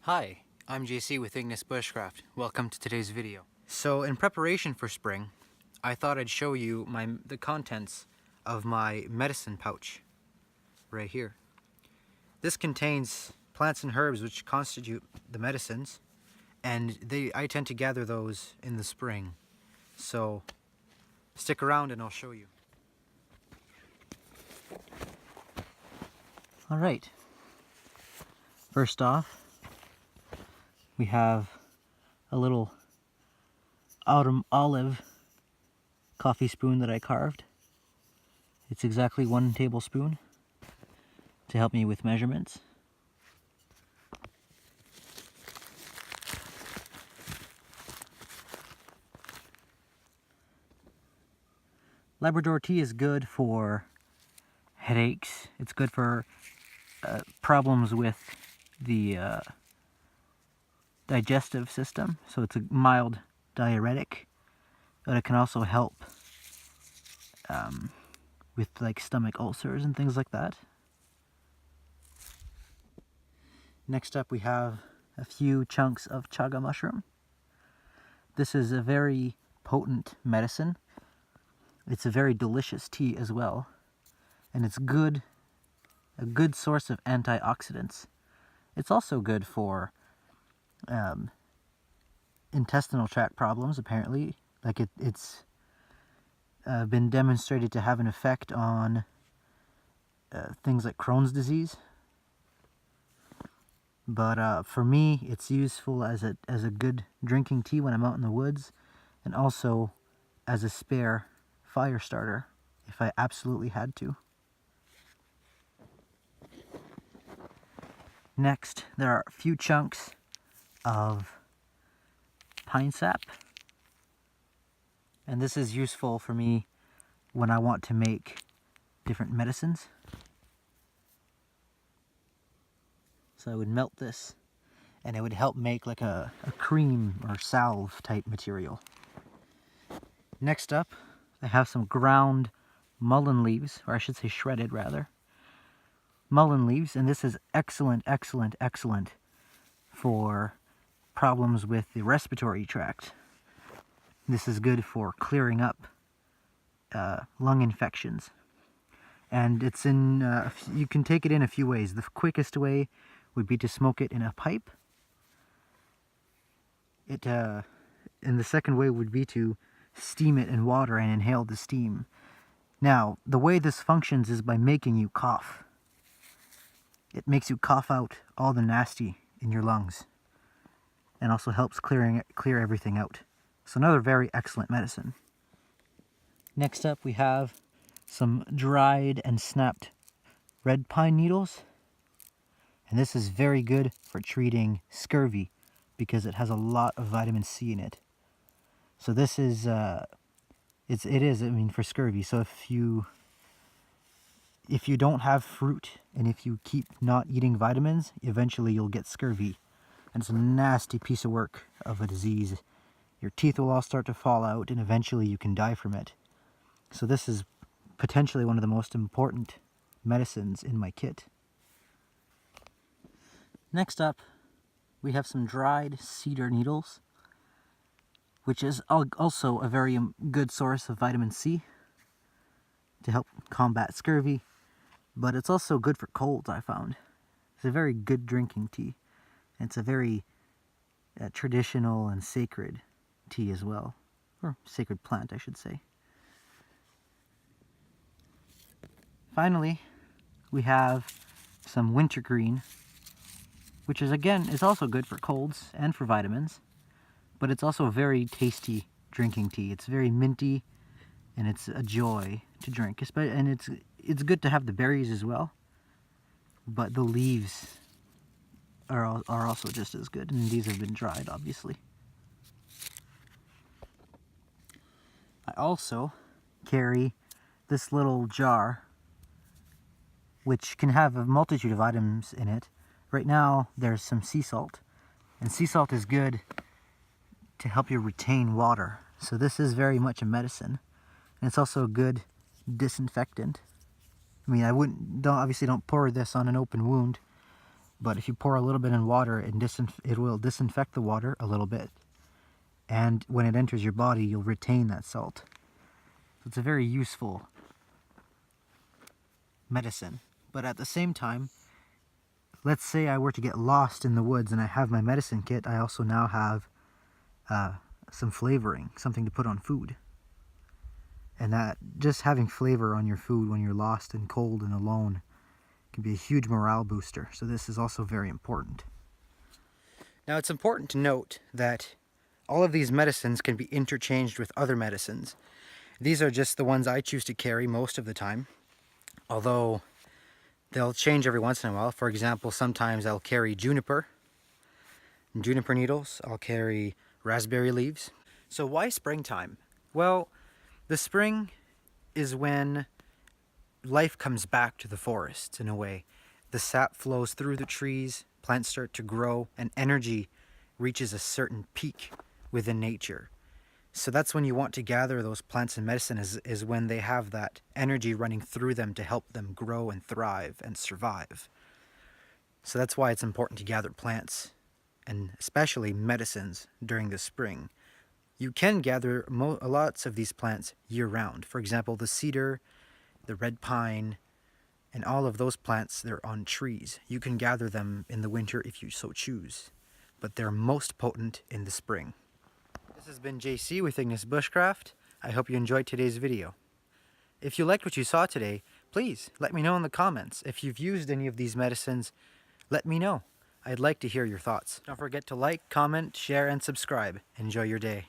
Hi, I'm JC with Bushcraft. Welcome to today's video. So in preparation for spring, I thought I'd show you the contents of my medicine pouch right here. This contains plants and herbs which constitute the medicines, and I tend to gather those in the spring. So stick around and I'll show you. Alright, first off, we have a little autumn olive coffee spoon that I carved. It's exactly 1 tablespoon to help me with measurements. Labrador tea is good for headaches. It's good for problems with the digestive system, so it's a mild diuretic, but it can also help with like stomach ulcers and things like that. Next up we have a few chunks of chaga mushroom. This is a very potent medicine. It's a very delicious tea as well, and it's a good source of antioxidants. It's also good for intestinal tract problems, apparently. Like it's been demonstrated to have an effect on things like Crohn's disease. But for me, it's useful as a good drinking tea when I'm out in the woods, and also as a spare fire starter if I absolutely had to. Next, there are a few chunks of pine sap, and this is useful for me when I want to make different medicines. So I would melt this, and it would help make like a cream or salve type material. Next up, I have some ground mullein leaves, or I should say shredded rather. Mullein leaves, and this is excellent for problems with the respiratory tract. This is good for clearing up lung infections, and it's in you can take it in a few ways. The quickest way would be to smoke it in a pipe. And the second way would be to steam it in water and inhale the steam. Now, the way this functions is by making you cough. It makes you cough out all the nasty in your lungs, and also helps clear everything out. So another very excellent medicine. Next up we have some dried and snapped red pine needles. And this is very good for treating scurvy because it has a lot of vitamin C in it. So this is for scurvy. So if you don't have fruit, and if you keep not eating vitamins, eventually you'll get scurvy. And it's a nasty piece of work of a disease. Your teeth will all start to fall out, and eventually you can die from it. So this is potentially one of the most important medicines in my kit. Next up, we have some dried cedar needles, which is also a very good source of vitamin C to help combat scurvy. But it's also good for colds, I found. It's a very good drinking tea. It's a very traditional and sacred tea as well. Or sacred plant, I should say. Finally, we have some wintergreen, which is also good for colds and for vitamins. But it's also a very tasty drinking tea. It's very minty, and it's a joy to drink. And it's good to have the berries as well, but the leaves are also just as good, and these have been dried, obviously. I also carry this little jar, which can have a multitude of items in it. Right now there's some sea salt, and sea salt is good to help you retain water. So this is very much a medicine, and it's also a good disinfectant. I mean, obviously don't pour this on an open wound, But if you pour a little bit in water, it will disinfect the water a little bit. And when it enters your body, you'll retain that salt. So it's a very useful medicine. But at the same time, let's say I were to get lost in the woods and I have my medicine kit, I also now have some flavoring, something to put on food. And that just having flavor on your food when you're lost and cold and alone can be a huge morale booster. So this is also very important. Now it's important to note that all of these medicines can be interchanged with other medicines. These are just the ones I choose to carry most of the time, although they'll change every once in a while. For example, sometimes I'll carry juniper needles, I'll carry raspberry leaves. So why springtime? Well, the spring is when life comes back to the forests in a way. The sap flows through the trees, plants start to grow, and energy reaches a certain peak within nature. So that's when you want to gather those plants and medicine, is when they have that energy running through them to help them grow and thrive and survive. So that's why it's important to gather plants, and especially medicines, during the spring. You can gather lots of these plants year-round. For example, the cedar, the red pine, and all of those plants, they're on trees. You can gather them in the winter if you so choose, but they're most potent in the spring. This has been JC with Ignis Bushcraft. I hope you enjoyed today's video. If you liked what you saw today, please let me know in the comments. If you've used any of these medicines, let me know. I'd like to hear your thoughts. Don't forget to like, comment, share, and subscribe. Enjoy your day.